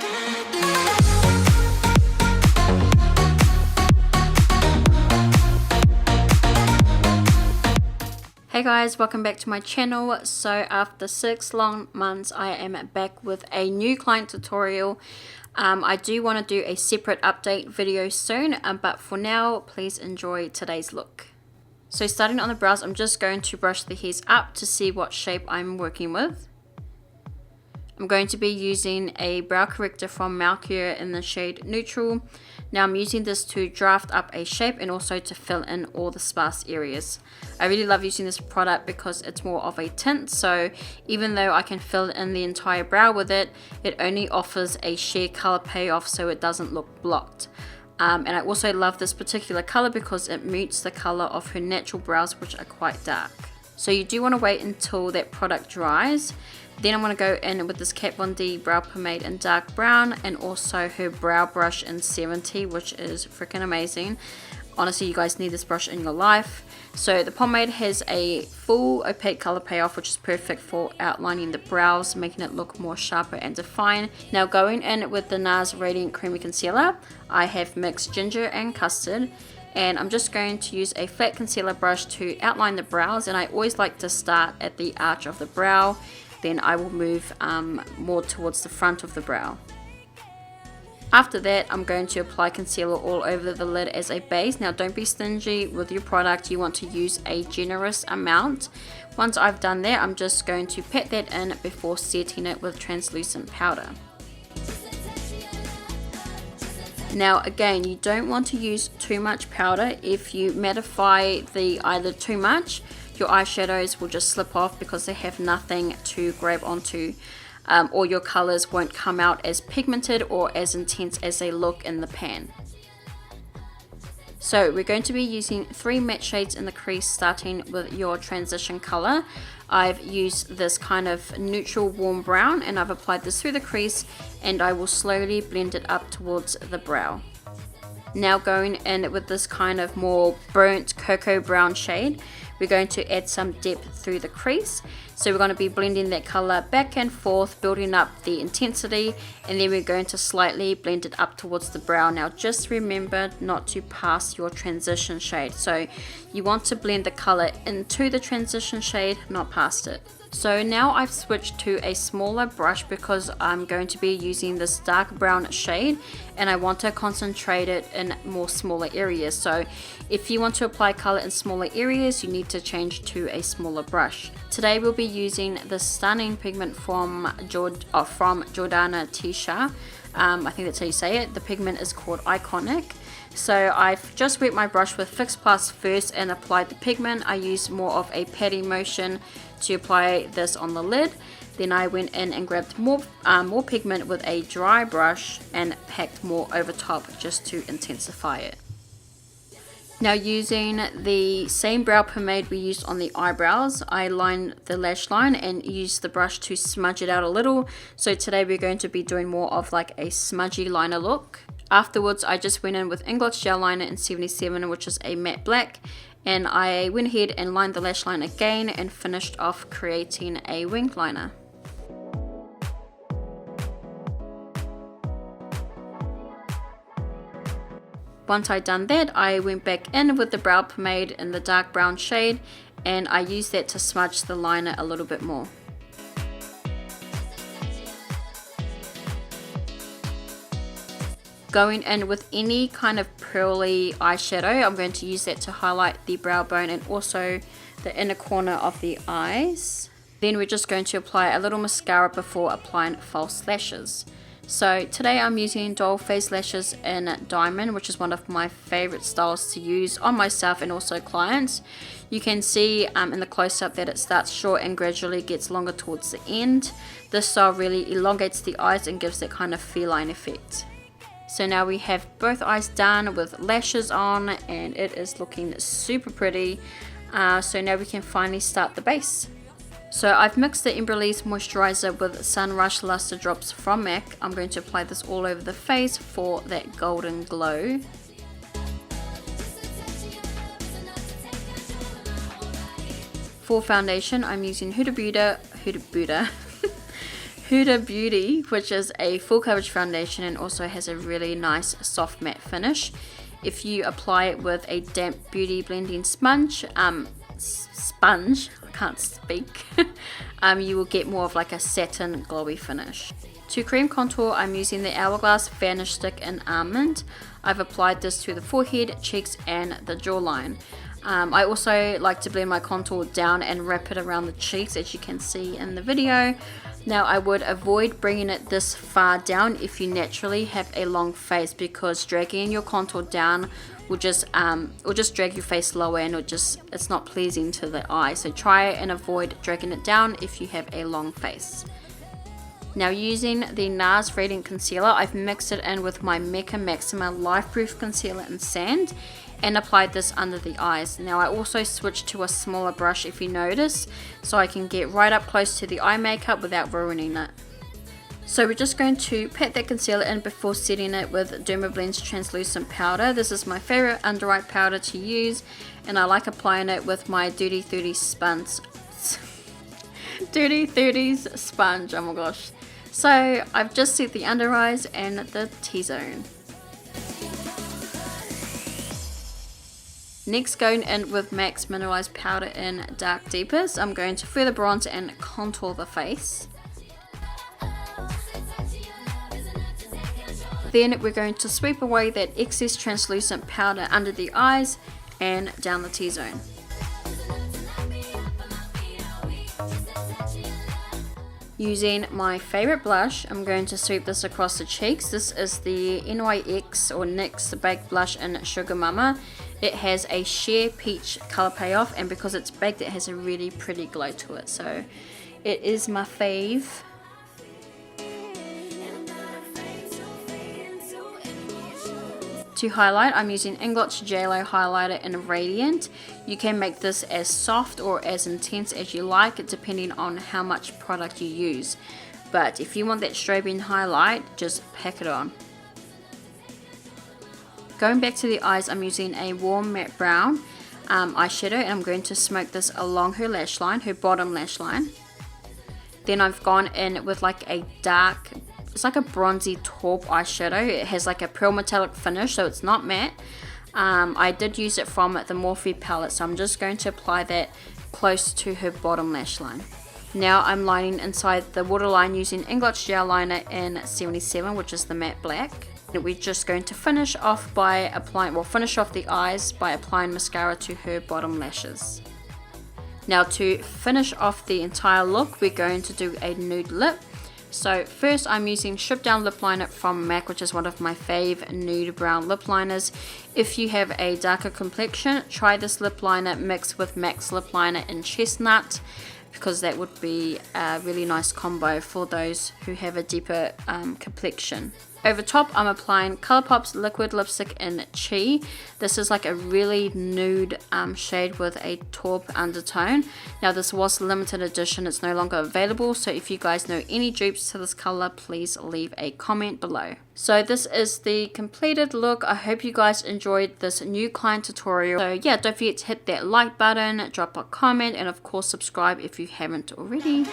Hey guys, welcome back to my channel. So after 6 long months I am back with a new client tutorial. I do want to do a separate update video soon, but for now please enjoy today's look. So starting on the brows, I'm just going to brush the hairs up to see what shape I'm working with. I'm going to be using a brow corrector from Melkior in the shade Neutral. Now I'm using this to draft up a shape and also to fill in all the sparse areas. I really love using this product because it's more of a tint, so even though I can fill in the entire brow with it, it only offers a sheer color payoff so it doesn't look blocked. And I also love this particular color because it mutes the color of her natural brows, which are quite dark. So you do want to wait until that product dries. Then I'm going to go in with this Kat Von D Brow Pomade in dark brown and also her brow brush in 70, which is freaking amazing. Honestly, you guys need this brush in your life. So the pomade has a full opaque color payoff, which is perfect for outlining the brows, making it look more sharper and defined. Now going in with the NARS Radiant Creamy Concealer, I have mixed ginger and custard. And I'm just going to use a flat concealer brush to outline the brows, and I always like to start at the arch of the brow, then I will move more towards the front of the brow. After that, I'm going to apply concealer all over the lid as a base. Now don't be stingy with your product, you want to use a generous amount. Once I've done that, I'm just going to pat that in before setting it with translucent powder. Now again, you don't want to use too much powder. If you mattify the eyelid too much, your eyeshadows will just slip off because they have nothing to grab onto, or your colors won't come out as pigmented or as intense as they look in the pan. So we're going to be using 3 matte shades in the crease, starting with your transition color. I've used this kind of neutral warm brown and I've applied this through the crease, and I will slowly blend it up towards the brow. Now going in with this kind of more burnt cocoa brown shade, we're going to add some depth through the crease. So we're going to be blending that color back and forth, building up the intensity, and then we're going to slightly blend it up towards the brow. Now just remember not to pass your transition shade. So you want to blend the color into the transition shade, not past it. So now I've switched to a smaller brush because I'm going to be using this dark brown shade and I want to concentrate it in more smaller areas. So if you want to apply color in smaller areas, you need to change to a smaller brush. Today we'll be using the stunning pigment from Jordana Tisha. I think that's how you say it. The pigment is called Iconic. So I've just wet my brush with Fix Plus first and applied the pigment. I used more of a patting motion to apply this on the lid. Then I went in and grabbed more pigment with a dry brush and packed more over top just to intensify it. Now using the same brow pomade we used on the eyebrows, I lined the lash line and used the brush to smudge it out a little. So today we're going to be doing more of like a smudgy liner look. Afterwards, I just went in with Inglot's gel liner in 77, which is a matte black, and I went ahead and lined the lash line again and finished off creating a winged liner. Once I'd done that, I went back in with the brow pomade in the dark brown shade, and I used that to smudge the liner a little bit more. Going in with any kind of pearly eyeshadow, I'm going to use that to highlight the brow bone and also the inner corner of the eyes. Then we're just going to apply a little mascara before applying false lashes. So today I'm using Doll Face Lashes in Diamond, which is one of my favorite styles to use on myself and also clients. You can see in the close-up that it starts short and gradually gets longer towards the end. This style really elongates the eyes and gives that kind of feline effect. So now we have both eyes done with lashes on and it is looking super pretty. So now we can finally start the base. So I've mixed the Embryolisse moisturizer with Sun Rush Luster Drops from MAC. I'm going to apply this all over the face for that golden glow. For foundation, I'm using Huda Huda Beauty, which is a full coverage foundation and also has a really nice soft matte finish. If you apply it with a damp beauty blending sponge, I can't speak, you will get more of like a satin glowy finish. To cream contour, I'm using the Hourglass Vanish Stick in Almond. I've applied this to the forehead, cheeks and the jawline. I also like to blend my contour down and wrap it around the cheeks, as you can see in the video. Now I would avoid bringing it this far down if you naturally have a long face, because dragging your contour down will just drag your face lower and it's not pleasing to the eye. So try and avoid dragging it down if you have a long face. Now using the NARS Radiant Concealer, I've mixed it in with my Mecca Maxima Life Proof Concealer in Sand and applied this under the eyes. Now I also switched to a smaller brush, if you notice, so I can get right up close to the eye makeup without ruining it. So we're just going to pat that concealer in before setting it with Dermablend's translucent powder. This is my favorite under eye powder to use, and I like applying it with my Dirty 30s sponge, oh my gosh. So I've just set the under eyes and the T-zone. Next, going in with MAC's Mineralized Powder in Dark Deepest, I'm going to further bronze and contour the face. Then we're going to sweep away that excess translucent powder under the eyes and down the T-zone. Using my favorite blush, I'm going to sweep this across the cheeks. This is the NYX or NYX Baked Blush in Sugar Mama. It has a sheer peach color payoff, and because it's baked, it has a really pretty glow to it. So it is my fave. To highlight, I'm using Inglot's JLo highlighter in Radiant. You can make this as soft or as intense as you like, depending on how much product you use. But if you want that strobing highlight, just pack it on. Going back to the eyes, I'm using a warm matte brown eyeshadow, and I'm going to smoke this along her lash line, her bottom lash line. Then I've gone in with like a dark, it's like a bronzy taupe eyeshadow. It has like a pearl metallic finish, so it's not matte. I did use it from the Morphe palette, so I'm just going to apply that close to her bottom lash line. Now I'm lining inside the waterline using Inglot's gel liner in 77, which is the matte black. And we're just going to finish off by applying, finish off the eyes by applying mascara to her bottom lashes. Now to finish off the entire look, we're going to do a nude lip. So first I'm using Strip Down Lip Liner from MAC, which is one of my fave nude brown lip liners. If you have a darker complexion, try this lip liner mixed with MAC's lip liner in Chestnut, because that would be a really nice combo for those who have a deeper complexion. Over top, I'm applying Colourpop's liquid lipstick in Chi. This is like a really nude shade with a taupe undertone. Now this was limited edition, it's no longer available, so if you guys know any dupes to this color, please leave a comment below. So this is the completed look. I hope you guys enjoyed this new client tutorial. So yeah, don't forget to hit that like button, drop a comment, and of course subscribe if you haven't already.